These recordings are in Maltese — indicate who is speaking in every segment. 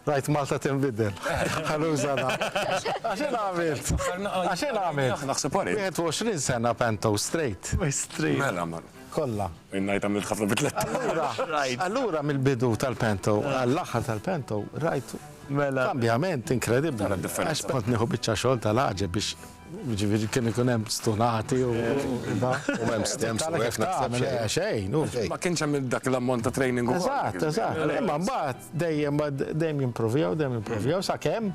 Speaker 1: Rajt Malta tinbidel. Ħaluża da. Għaxin għamilt? Għaxin għamilt?
Speaker 2: Naħseb għari.
Speaker 1: 21 sena pento straight.
Speaker 2: Mela, mela.
Speaker 1: Kolla.
Speaker 2: Innajt għamilt ħafna bitlet.
Speaker 1: Allura mill-bidu tal-pento, għall-axar tal-pento, rajt kambjament inkredibli. Għax kont nieħu biċċa xogħol tal-ħaġa biex ġifieri kien ikun hemm stunati u da. U hemm stems u naħseb xejn.
Speaker 2: Ma kienx hemm dak l-ammont ta' training ukoll.
Speaker 1: Eżatt, eżatt. Imma mbagħad dejjem jimprovjaw sakemm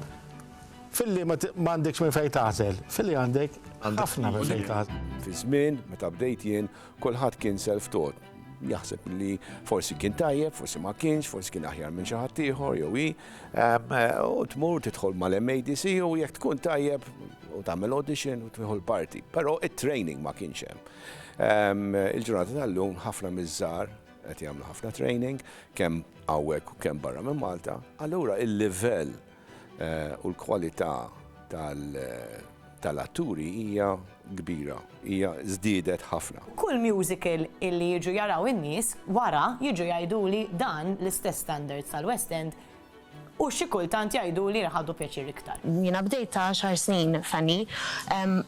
Speaker 1: filli m'għandekx minn fejn tażel, filli għandek ħafna minn fejn tażel.
Speaker 3: Fi żmien meta bdejt jien kulħadd kien self-taught. Jaħseb li forsi kien tajjeb, forsi ma kienx, forsi kien aħjar minn xi ħadd ieħor jew u tmur tidħol mal-MADC u jekk tkun tajjeb u tagħmel audition u tieħu l-parti. Però it-training ma kienx hemm. Il-ġurnata tal-lum ħafna miż-żgħar qed jagħmlu ħafna training kemm hawnhekk u kemm barra minn Malta. Allura il-livell u l-kwalità tal-atturi hija kbira, hija żdiedet ħafna.
Speaker 4: Kull musical illi jiġu jaraw in-nies wara jiġu jgħiduli dan l-istess standards tal-West End u xi kultant jgħiduli li ħadu pjaċir iktar.
Speaker 5: Jiena bdejt ta' 10 snin fanni,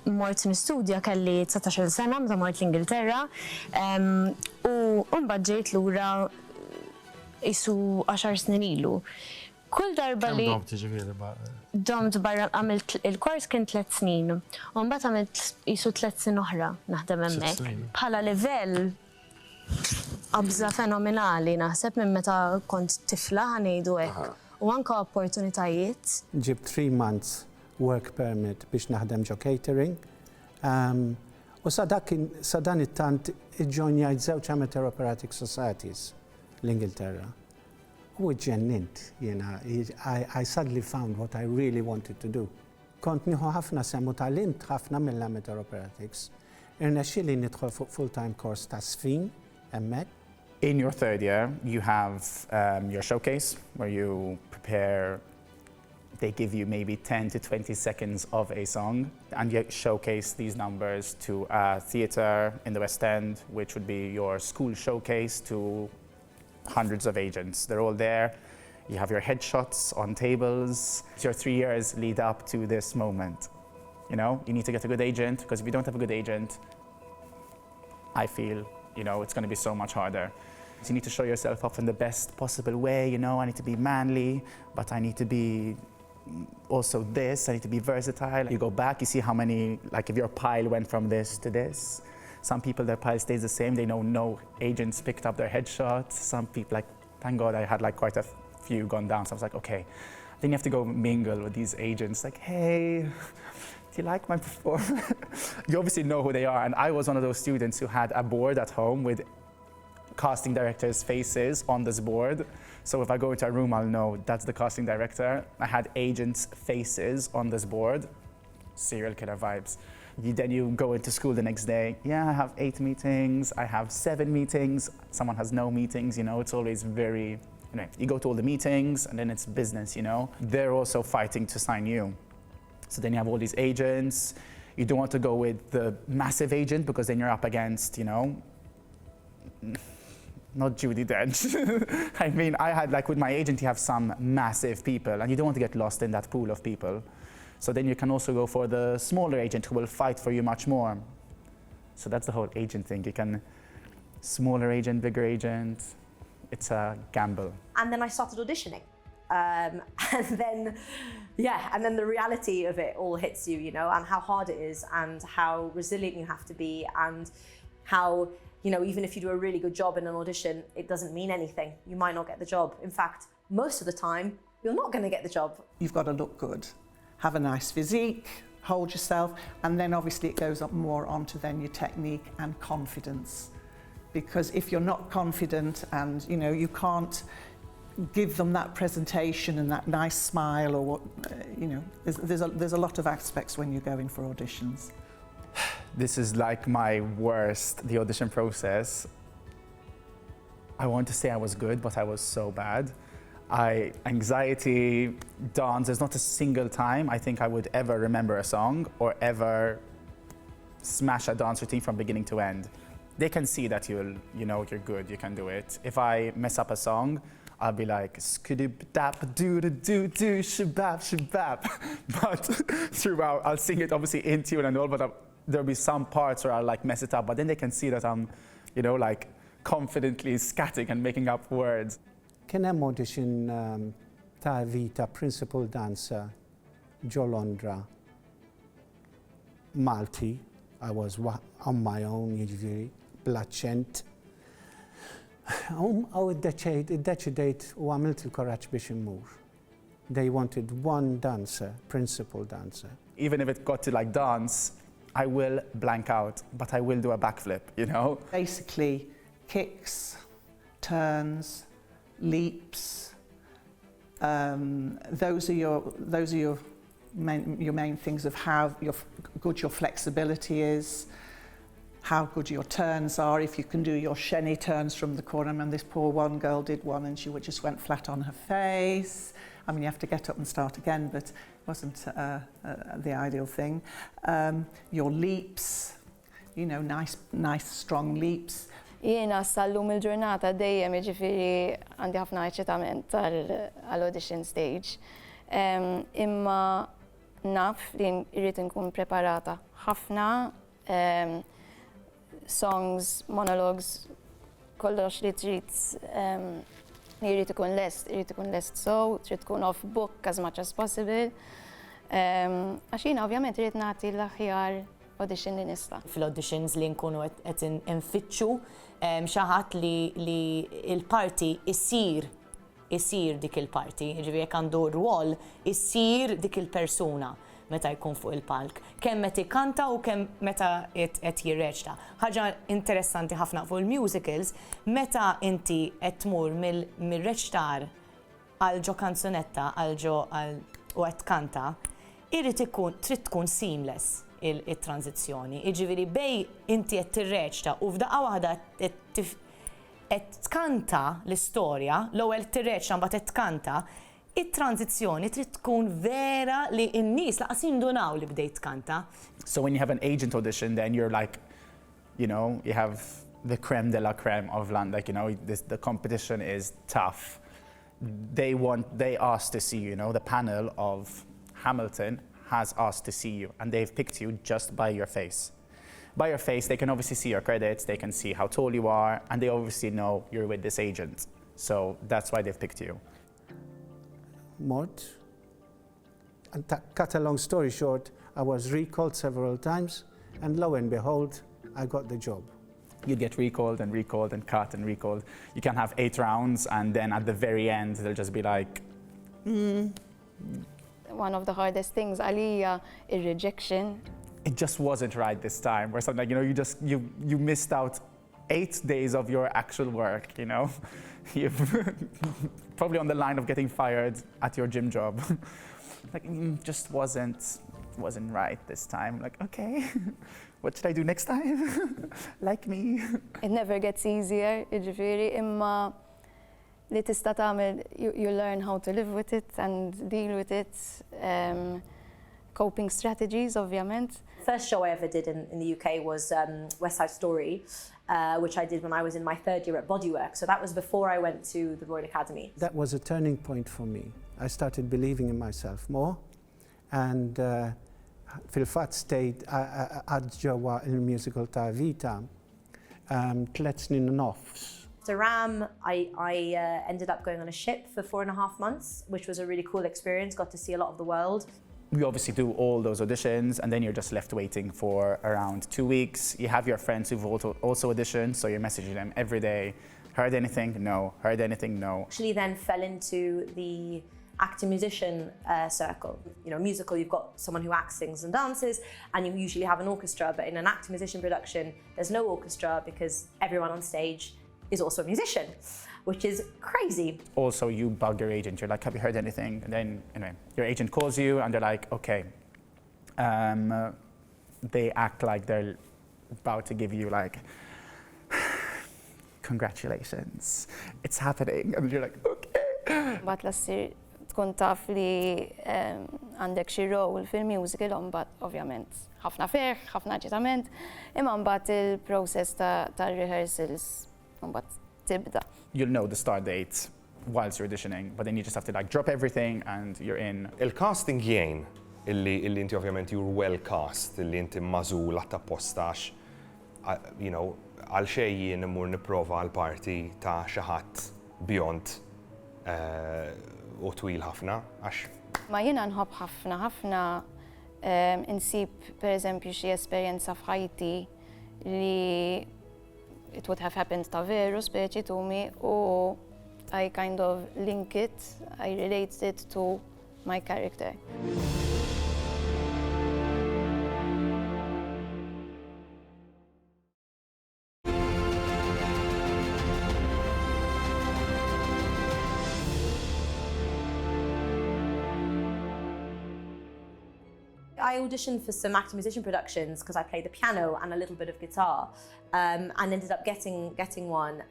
Speaker 5: mort nistudja kelli 19 sena meta mort l-Ingilterra u mbagħad ġejt lura isu 10 snin ilu. Kull darba li domt barra għamilt il-kors kien 3 snin, u mbagħad għamilt isu 3 snin oħra naħdem hemmhekk. Bħala livell qabża fenomenali naħseb minn meta kont tifla ħanejdu hekk. U anke opportunitajiet.
Speaker 6: Ġib 3 months work permit biex naħdem ġo catering. U sa dan it-tant iġġonjajt żewġ amateur operatic societies l-Ingilterra. U ġennint, I suddenly found what I really wanted to do. Kont nieħu ħafna semmu tal-int ħafna mill-amateur operatics. Irnexxieli nidħol fuq full-time course ta' sfin, hemmhekk.
Speaker 7: In your 3rd year, you have your showcase where you prepare, they give you maybe 10 to 20 seconds of a song and you showcase these numbers to a theatre in the West End, which would be your school showcase to hundreds of agents. They're all there. You have your headshots on tables. Your 3 years lead up to this moment. You know, you need to get a good agent because if you don't have a good agent, I feel, it's going to be so much harder. So you need to show yourself off in the best possible way, I need to be manly, but I need to be also this, I need to be versatile. You go back, you see how many, if your pile went from this to this. Some people, their pile stays the same. They know no agents picked up their headshots. Some people, thank God I had quite a few gone down. So I was like, okay. Then you have to go mingle with these agents. Hey, do you like my performance? You obviously know who they are. And I was one of those students who had a board at home with casting directors' faces on this board. So if I go into a room, I'll know that's the casting director. I had agents' faces on this board. Serial killer vibes. Then you go into school the next day. Yeah, I have 8 meetings. I have 7 meetings. Someone has no meetings, It's always very, you go to all the meetings and then it's business, They're also fighting to sign you. So then you have all these agents. You don't want to go with the massive agent because then you're up against, not Judi Dench. I mean, I had, with my agent, you have some massive people and you don't want to get lost in that pool of people. So then you can also go for the smaller agent who will fight for you much more. So that's the whole agent thing. You can, smaller agent, bigger agent, it's a gamble.
Speaker 8: And then I started auditioning. And then the reality of it all hits you, and how hard it is and how resilient you have to be and how, even if you do a really good job in an audition, it doesn't mean anything. You might not get the job. In fact, most of the time, you're not going to get the job.
Speaker 9: You've got to look good. Have a nice physique, hold yourself, and then obviously it goes up more onto then your technique and confidence. Because if you're not confident and you can't give them that presentation and that nice smile or what, there's a lot of aspects when you're going for auditions.
Speaker 7: This is my worst, the audition process. I want to say I was good, but I was so bad. Anxiety, dance, there's not a single time I think I would ever remember a song or ever smash a dance routine from beginning to end. They can see that you're good, you can do it. If I mess up a song, I'll be like, skidib-dap-doo-da-doo-doo, shabab, shabab. But throughout, I'll sing it obviously in tune and all, but there'll be some parts where I'll like mess it up, but then they can see that I'm, you know, like confidently scatting and making up words.
Speaker 6: Kien hemm audition ta' Vita Principal Dancer ġo Londra, Malti. I was on my own, jiġifieri, bl-aċċent. Iddeċidejt u għamilt il-koraġġ biex immur. They wanted one dancer, principal dancer.
Speaker 7: Even if it got to like dance, I will blank out, but I will do a backflip, you know?
Speaker 9: Basically, kicks, turns, leaps. Those are your main things of how good your flexibility is, how good your turns are, if you can do your shenny turns from the corner. And this poor one girl did one and she just went flat on her face. I mean, you have to get up and start again, but it wasn't the ideal thing. Your leaps, you know, nice, strong leaps.
Speaker 10: Jiena sal-lum il-ġurnata dejjem jiġifieri għandi ħafna eċitament għall-audition stage. Imma naf li irrid nkun preparata ħafna songs, monologues, kollox li trid irrid ikun lest so, trid tkun off book as much as possible. Għax jiena ovvjament irrid nagħti l-aħjar audition li nista'.
Speaker 4: Fil-auditions li nkunu qed infittxu xi ħadd li l-parti issir dik il-parti, jiġifieri jekk għandu rwol issir dik il-persuna meta jkun fuq il-palk. Kemm meta ikkanta u kemm meta qed jirreċta. Ħaġa interessanti ħafna fuq il-musicals, meta inti qed tmur mill-reċtar għal ġo kanzunetta u qed tkanta, trid tkun seamless il-tranzizzjoni. Jiġifieri bej inti qed tirreċta u f'daqqa waħda qed tkanta l-istorja, l-ewwel tirreċta mbagħad qed tkanta, it-tranzizzjoni trid tkun vera li n-nies laqas jindunaw li bdejt tkanta.
Speaker 7: So when you have an agent audition, then you're like, you know, you have the creme de la creme of London, like, you know, the competition is tough. They asked to see you, you know, the panel of Hamilton has asked to see you, and they've picked you just by your face. By your face, they can obviously see your credits, they can see how tall you are, and they obviously know you're with this agent. So that's why they've picked you.
Speaker 6: Mort. And cut a long story short, I was recalled several times, and lo and behold, I got the job.
Speaker 7: You get recalled and recalled and cut and recalled. You can have 8 rounds, and then at the very end, they'll just be like,
Speaker 10: One of the hardest things għalija ir-rejection.
Speaker 7: It just wasn't right this time, or something, you know, you missed out 8 days of your actual work, you know? You're probably on the line of getting fired at your gym job. Like, just wasn't right this time. Like, okay, what should I do next time? Like me.
Speaker 10: It never gets easier, jiġifieri, imma li tista' tagħmel, you learn how to live with it and deal with it. Coping strategies, ovvjament.
Speaker 8: First show I ever did in the UK was West Side Story, which I did when I was in my 3rd year at Bodywork. So that was before I went to the Royal Academy.
Speaker 6: That was a turning point for me. I started believing in myself more, and fil-fatt stayed għad ġewwa il-musical ta' Vita 3 snin u nofs.
Speaker 8: So Ram, I ended up going on a ship for 4.5 months, which was a really cool experience, got to see a lot of the world.
Speaker 7: We obviously do all those auditions, and then you're just left waiting for around 2 weeks. You have your friends who've also auditioned, so you're messaging them every day. Heard anything? No. Heard anything? No.
Speaker 8: Actually then fell into the actor-musician circle. You know, musical, you've got someone who acts, sings and dances, and you usually have an orchestra, but in an actor-musician production, there's no orchestra because everyone on stage is also a musician, which is crazy.
Speaker 7: Also, you bug your agent. You're like, have you heard anything? And then, anyway, your agent calls you and they're like, okay. They act like they're about to give you like, congratulations, it's happening. And you're like, okay.
Speaker 10: Bat lassir tkun taf li għandek xi role fil-musical, mbagħad ovvjament ħafna ferħ, ħafna aġitament, imma mbagħad il-process ta' rehearsals mbagħad tibda.
Speaker 7: You'll know the start date whilst you're auditioning, but then you just have to like drop everything and you're in.
Speaker 11: Il-casting jgħin illi inti ovvjament you're well cast, illi inti mażul għatta postax, you know, għal xejjien imur nipprova għal parti ta' xi ħadd beyond u twil ħafna għax.
Speaker 10: Ma jiena nħobb ħafna insib pereżempju xi esperjenza f'ħajti li it would have happened ta' veru speċi tumi u I kind of link it, I relate it to my character.
Speaker 8: I auditioned for some actor musician productions because I played the piano and a little bit of guitar, and ended up getting one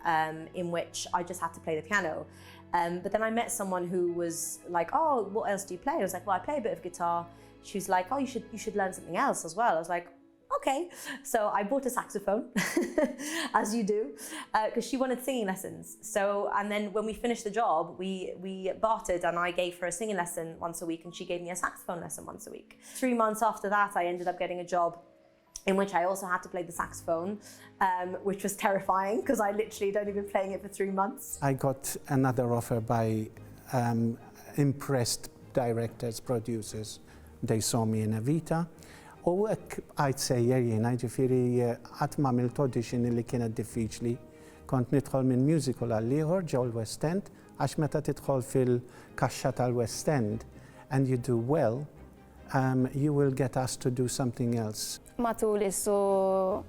Speaker 8: in which I just had to play the piano. But then I met someone who was like, "Oh, what else do you play?" I was like, "Well, I play a bit of guitar." She was like, "Oh, you should learn something else as well." I was like, "Okay." So I bought a saxophone, as you do, because she wanted singing lessons. So, and then when we finished the job, we bartered, and I gave her a singing lesson once a week, and she gave me a saxophone lesson once a week. 3 months after that, I ended up getting a job in which I also had to play the saxophone, which was terrifying because I literally had only been playing it for 3 months.
Speaker 6: I got another offer by impressed directors, producers. They saw me in Evita. U hekk għajt sejjer jiena, ġifieri qatt m'għamilt audition li kienet diffiċli. Kont nidħol minn musical għal ieħor ġew l-West End, għax meta tidħol fil-kaxxa tal-West End and you do well, you will get asked to do something else.
Speaker 10: Matul issu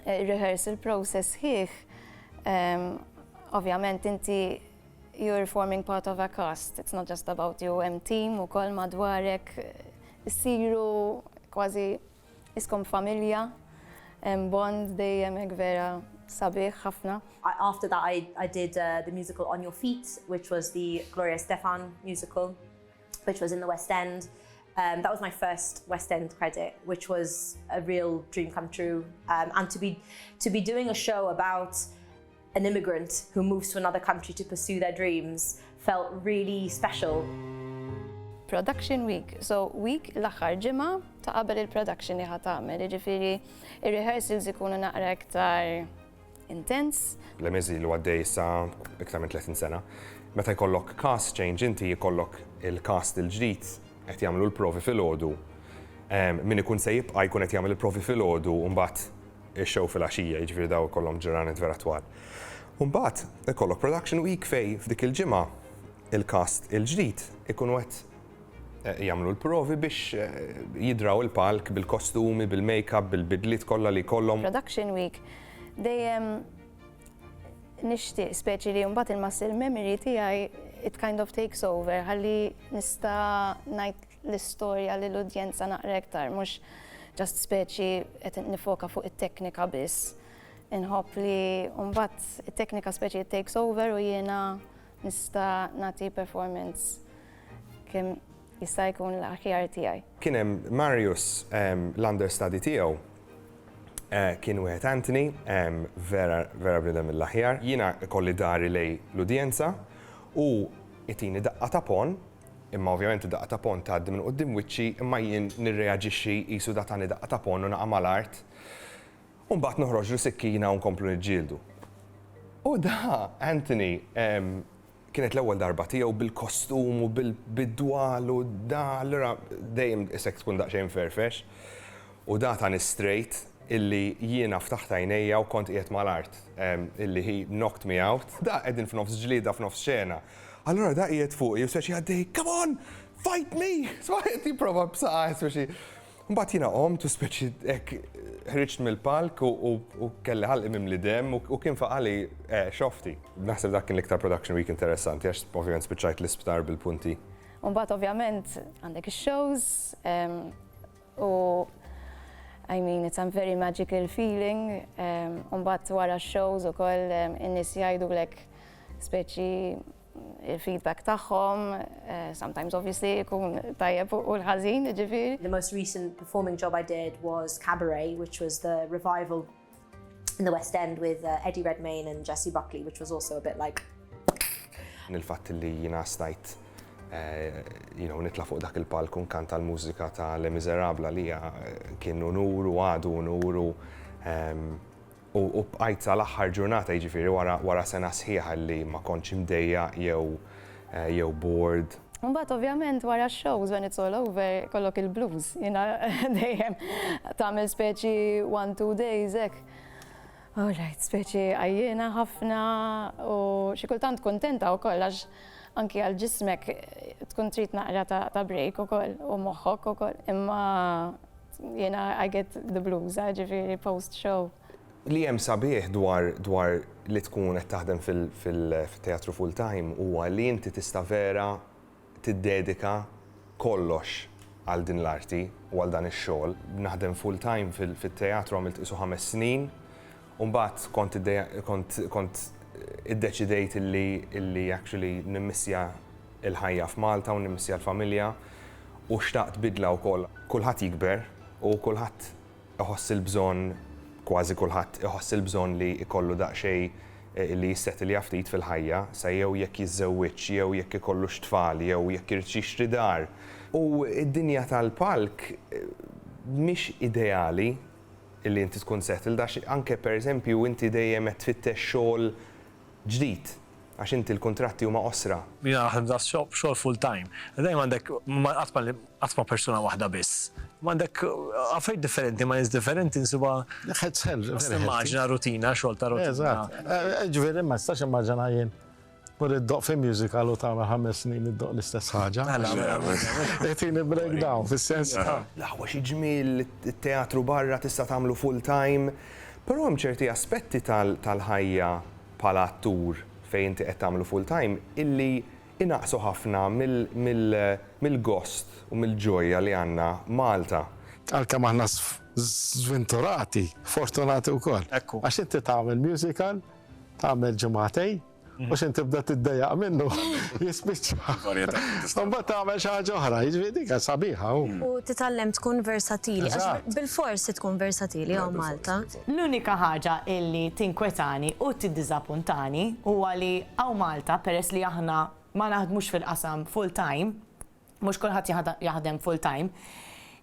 Speaker 10: rehearsal process ħieħ, ovvjament inti you're forming part of a cast. It's not just about you, hemm team ukoll madwarek issiru kważi iskom familja, bond dejjem hekk vera sabiħ ħafna.
Speaker 8: After that, I did the musical On Your Feet, which was the Gloria Estefan musical, which was in the West End. That was my first West End credit, which was a real dream come true. And to be doing a show about an immigrant who moves to another country to pursue their dreams felt really special.
Speaker 10: Production week. So week l-aħħar ġimgħa ta' qabel il-production li ħadd tagħmel, jiġifieri ir-rehearsals ikunu naqra iktar intens.
Speaker 11: L-emeżi li għaddej sa iktar minn 30 sena, meta jkollok cast change inti jkollok il-cast il-ġdid qed jagħmlu l-provi filgħodu. Min ikun se jibqa' jkun qed jagħmel il-provi filgħodu u mbagħad ix-show fil-għaxija, jiġifieri daw ikollhom ġranet vera twal. U mbagħad ikollok production week fej f'dik il-ġimgħa il-cast il-ġdid ikunu qed jagħmlu l-provi biex jidraw il-palk bil-kostumi, bil-make-up, bil-bidliet kollha li jkollhom.
Speaker 10: Production week dejjem nixtieq speċi li mbagħad il-muscle memory tiegħi it kind of takes over ħalli nista' ngħid l-istorja lill-udjenza naqra iktar, mhux just speċi qed nifoka fuq it-teknika biss. Inħobb li mbagħad it-teknika speċi it takes over u jiena nista' nagħti performance kemm jista' jkun l-aħjar tiegħi.
Speaker 11: Kien hemm Marius l-understudy tiegħu kien wieħed Anthony, vera bniedem mill-aħjar. Jiena kolli dari lej l-udjenza u itini daqqa ta' pon, imma ovvjament id-daqqa ta' pon tgħaddi minn quddiem wiċċi, imma jien nirreaġixxi qisu datani daqqa ta' pon u naqa' mal-art. U mbagħad noħroġ sikkina u nkomplu niġġieldu. U da Anthony kienet l-ewwel darba tiegħu bil-kostum u bid-dwal u da allura dejjem isek tkun daqsxejn ferfex. U da tani straight illi jiena ftaħt għajnejja u kont qiegħed mal-art illi he knocked me out. Da qegħdin f'nofs ġlieda f'nofs xena. Allura da qiegħed fuqi u speċi għaddej, "Come on, fight me!" So qed jipprova b'saqgħa speċi. Mbagħad jiena qomt u speċi hekk ħriġt mill-palk u kelli ħalqi mimli dem u kien faqali xofti. Naħseb dak kien l-iktar production week interessanti għax ovvjament spiċċajt l-isptar bil-punti.
Speaker 10: U mbagħad ovvjament għandek ix-shows u I mean, it's a very magical feeling. Mbagħad wara x-shows ukoll in-nies jgħidulek speċi il-feedback tagħhom, sometimes obviously jkun tajjeb u l-ħażin, ġifieri.
Speaker 8: The most recent performing job I did was Cabaret, which was the revival in the West End with Eddie Redmayne and Jessie Buckley, which was also a bit like
Speaker 11: Il-fatt li jina stajt nitla fuq dak il-palk u nkanta l-mużika ta' Le Miserabla li kien unur u għadu unur u bqajt sal-aħħar ġurnata jiġifieri wara sena sħiħa li ma kontx imdejja jew bored.
Speaker 10: Mbagħad ovvjament wara shows when it's all over kollok il-blues. Dejjem tagħmel speċi 1-2 days hekk. All right, speċi għajjena ħafna u xi kultant kuntenta wkoll għax anki għal ġismek tkun trid naqra ta' break ukoll u moħħok ukoll. Imma I get the blues, ġifieri post show.
Speaker 11: Li hemm sabiħ dwar li tkun qed taħdem fil-teatru full time huwa li inti tista' vera tiddedika kollox għal din l-arti u għal dan ix-xogħol. Naħdem full time fit-teatru għamilt isu 5 snin u mbagħad kont iddeċidejt illi actually nimmissja il-ħajja f'Malta u nimmissja l-familja u xtaqt bidla wkoll. Kulħadd jikber u kulħadd iħoss il-bżonn kważi kulħadd iħoss il-bżonn li jkollu daqsxejn li jissettil ftit fil-ħajja sa jew jekk jiżżewwiġ jew jekk ikollux tfal jew jekk irid jixtri dar. U d-dinja tal-palk mhix ideali illi inti tkun settil dax anke pereżempju inti dejjem qed tfittex xogħol ġdid għax inti l-kontratti huma qosra.
Speaker 12: Jiena naħdem xogħol full time. Dejjem għandek qatt ma persuna waħda biss. M'għandek affarijiet differenti, ma' nies differenti nsiba. Immaġina rutina, xogħol ta' rutina.
Speaker 1: Eżatt. Ġifieri ma nistax immaġina jien mur iddoq fi musical u tagħmel 5 snin iddoq l-istess ħaġa. Qed breakdown fis-sens.
Speaker 11: L-aħwa xi ġmiel it-teatru barra tista' tagħmlu full time, però hemm ċerti aspetti tal-ħajja bħala attur fejn inti qed tagħmlu full time illi inaqsu ħafna mill-gost u mill-ġojja li għandna Malta.
Speaker 1: Għalkemm aħna żventurati, fortunati wkoll. Għax inti tagħmel musical, tagħmel ġimagħtej, u xin tibda tiddejjaq minnu jispiċċa. Mbagħad tagħmel xi ħaġa oħra, jiġifieri dik sabiħa.
Speaker 5: U titgħallem tkun versatili, għax bil-forsi tkun versatili hawn Malta.
Speaker 4: L-unika ħaġa illi tinkwetani u tiddiżappuntani huwa li hawn Malta peress li aħna ma naħdmux fil-qasam full time, mhux kulħadd jaħdem full time,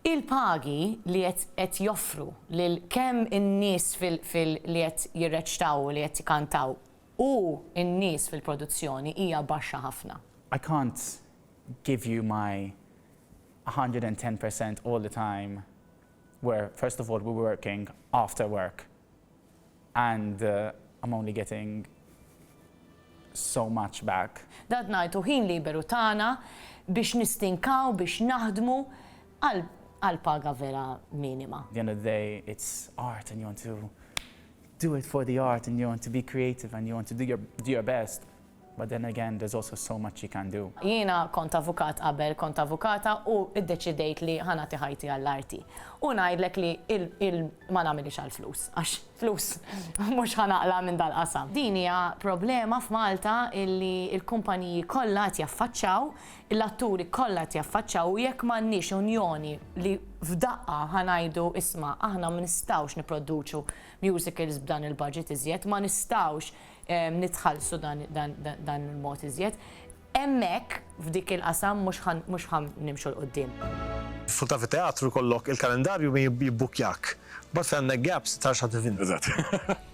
Speaker 4: il-pagi li qed joffru lil kemm in-nies li qed jirreċtaw li qed jikantaw u n-nies fil-produzzjoni hija baxxa ħafna.
Speaker 7: I can't give you my 110% all the time where first of all we're working after work and I'm only getting so much back.
Speaker 4: Dat ngħidu ħin liberu tagħna biex nistinkaw biex naħdmu għal paga vera minima.
Speaker 7: At the end of the day it's art and you want to do it for the art and you want to be creative and you want to do your best. But then again, there's also so much you can do.
Speaker 4: Jiena kont avukat qabel, kont avukata u iddeċidejt li ħanati ħajti għall-arti. U ngħidlek li ma nagħmilx għall-flus, għax flus mhux ħanaqla minn dal-qasam. Din hija problema f'Malta illi l-kumpaniji kollha qed jaffaċċaw, l-atturi kollha qed jaffaċċaw u jekk m'għandniex unjoni li f'daqqa ħanajdu isma' aħna ma nistgħux nipproduċu musicals b'dan il-budget iżjed, ma nistgħux nitħallsu dan il-mod iżjed. Hemmhekk f'dik il-qasam mhux ħan nimxu l-qudiem.
Speaker 12: Futa fi teatru kollok il-kalendarju jibbukjak. Bad fejn għandek gaps tarx ħadd tivin.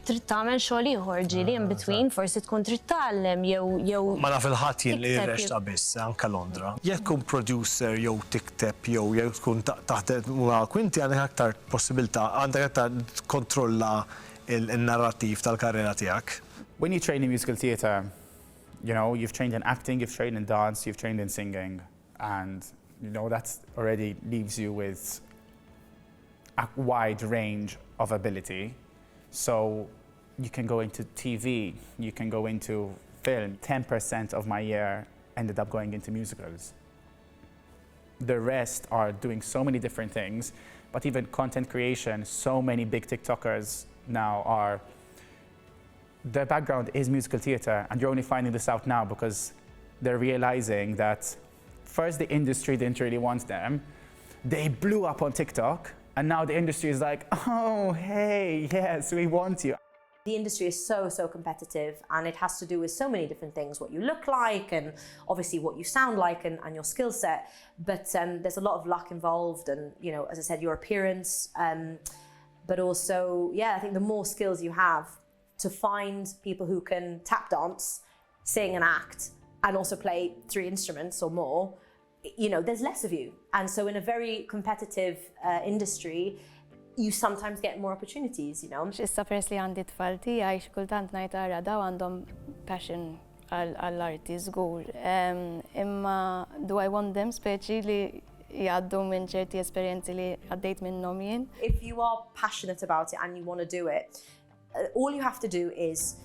Speaker 5: Trid tagħmel xogħol ieħor ġieli in between, forsi tkun trid tagħllem jew.
Speaker 12: Ma naf il-ħadd jien li jirrexta biss anke Londra. Jekk tkun producer jew tikteb jew tkun taħdem kwinti għandek aktar possibilità, għandek aktar kontrolla il-narrattiv tal-karriera tiegħek.
Speaker 7: When you train in musical theatre, you know, you've trained in acting, you've trained in dance, you've trained in singing, and you know that already leaves you with a wide range of ability. So you can go into TV, you can go into film. 10% of my year ended up going into musicals. The rest are doing so many different things, but even content creation, so many big TikTokers now are their background is musical theatre, and you're only finding this out now because they're realizing that first the industry didn't really want them. They blew up on TikTok, and now the industry is like, oh, hey, yes, we want you.
Speaker 8: The industry is so competitive, and it has to do with so many different things, what you look like and obviously what you sound like and your skill set. But there's a lot of luck involved and, you know, as I said, your appearance. But also, yeah, I think the more skills you have to find people who can tap dance, sing and act, and also play 3 instruments or more, you know, there's less of you. And so in a very competitive industry, you sometimes get more opportunities, you know.
Speaker 10: Issa pers li għandi tfal tiegħi xi kultant ngħid ara daw għandhom passion għall-arti żgur. Imma do I want them speċi li jgħaddu minn ċerti esperjenzi li għaddejt minnhom jien.
Speaker 8: If you are passionate about it and you want to do it, all you have to do is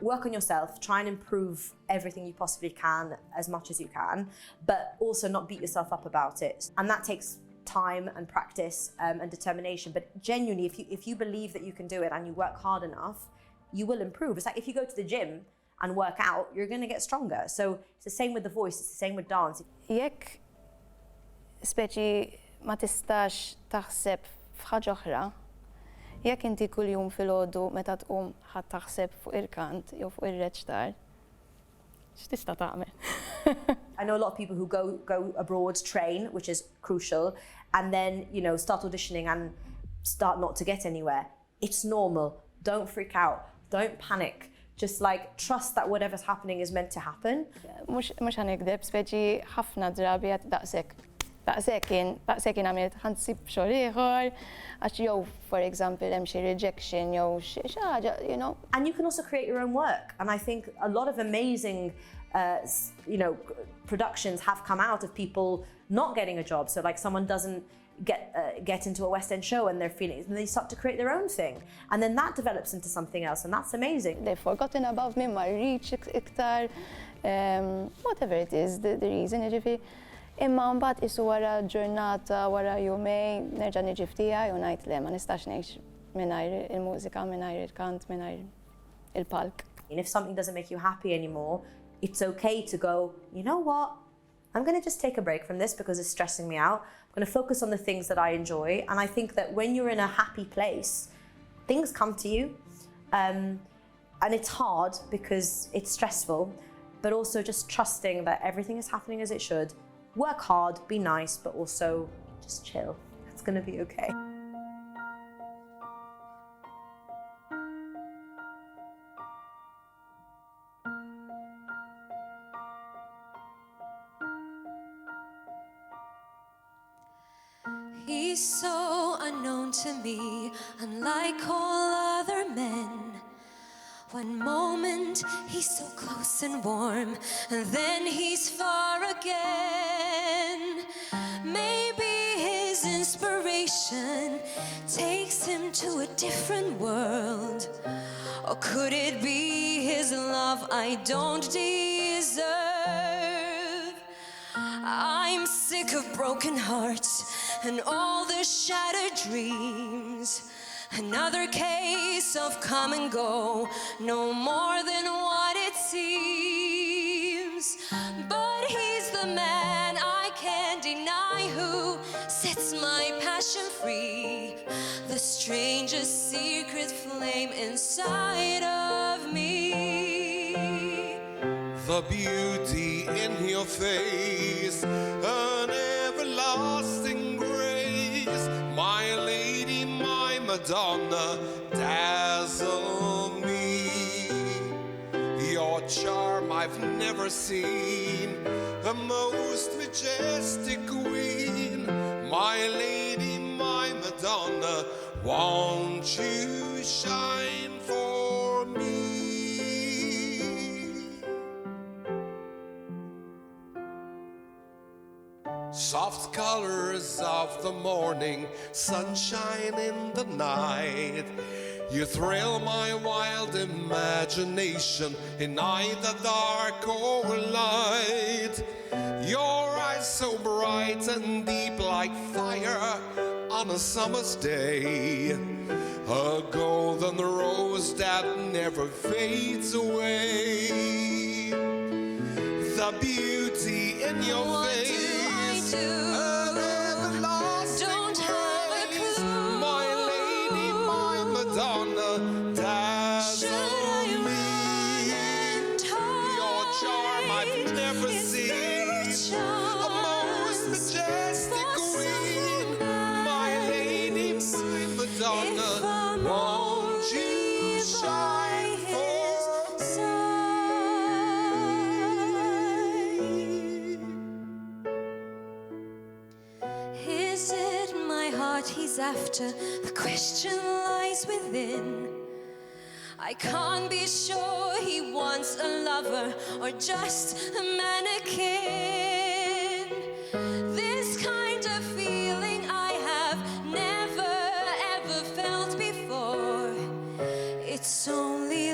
Speaker 8: work on yourself, try and improve everything you possibly can as much as you can, but also not beat yourself up about it. And that takes time and practice and determination. But genuinely, if you believe that you can do it and you work hard enough, you will improve. It's like if you go to the gym and work out, you're going to get stronger. So it's the same with the voice, it's the same with dance.
Speaker 10: Jekk speċi ma tistax taħseb f'ħaġa oħra, jekk inti kuljum filgħodu meta tqum ħadd taħseb fuq il-kant jew fuq ir-reċtar, x'tista' tagħmel?
Speaker 8: I know a lot of people who go abroad, train, which is crucial, and then, you know, start auditioning and start not to get anywhere. It's normal. Don't freak out. Don't panic. Just like trust that whatever's happening is meant to happen.
Speaker 10: Mhux ħanikdeb, speċi ħafna drabi qed daqshekk għamilt ħansib xogħol ieħor għax jew for example hemm xi rejection jew xi ħaġa, you know.
Speaker 8: And you can also create your own work. And I think a lot of amazing you know, productions have come out of people not getting a job. So like someone doesn't get into a West End show and they're feeling, and they start to create their own thing. And then that develops into something else, and that's amazing.
Speaker 10: They've forgotten about me, ma reach iktar, whatever it is, the reason, ġifi. Imma mbagħad isu wara ġurnata, wara jumej, nerġa' niġi f'tiegħi u ngħid le ma nistax ngħix mingħajr il-mużika, mingħajr il-kant, mingħajr il-palk.
Speaker 8: And if something doesn't make you happy anymore, it's okay to go, you know what? I'm going to just take a break from this because it's stressing me out. I'm going to focus on the things that I enjoy. And I think that when you're in a happy place, things come to you. And it's hard because it's stressful, but also just trusting that everything is happening as it should. Work hard, be nice, but also just chill. It's going to be okay.
Speaker 13: He's so unknown to me, unlike all other men. One moment he's so close and warm, and then he's far again. Maybe his inspiration takes him to a different world. Or could it be his love I don't deserve? I'm sick of broken hearts and all the shattered dreams. Another case of come and go, no more than what it seems. But he's the man I can't deny who sets my passion free. The strangest secret flame inside of me.
Speaker 14: The beauty in your face, an everlasting grace, my lady, my Madonna, dazzle me. Your charm I've never seen, a most majestic queen, my lady, my Madonna, won't you shine for me? Soft colors of the morning, sunshine in the night. You thrill my wild imagination in either dark or light. Your eyes so bright and deep like fire on a summer's day. A golden rose that never fades away. The beauty in your face. An everlasting
Speaker 13: Don't have a
Speaker 14: grace,
Speaker 13: clue.
Speaker 14: my lady, my Madonna,
Speaker 13: what he's after. The question lies within. I can't be sure he wants a lover or just a mannequin. This kind of feeling I have never ever felt before. It's only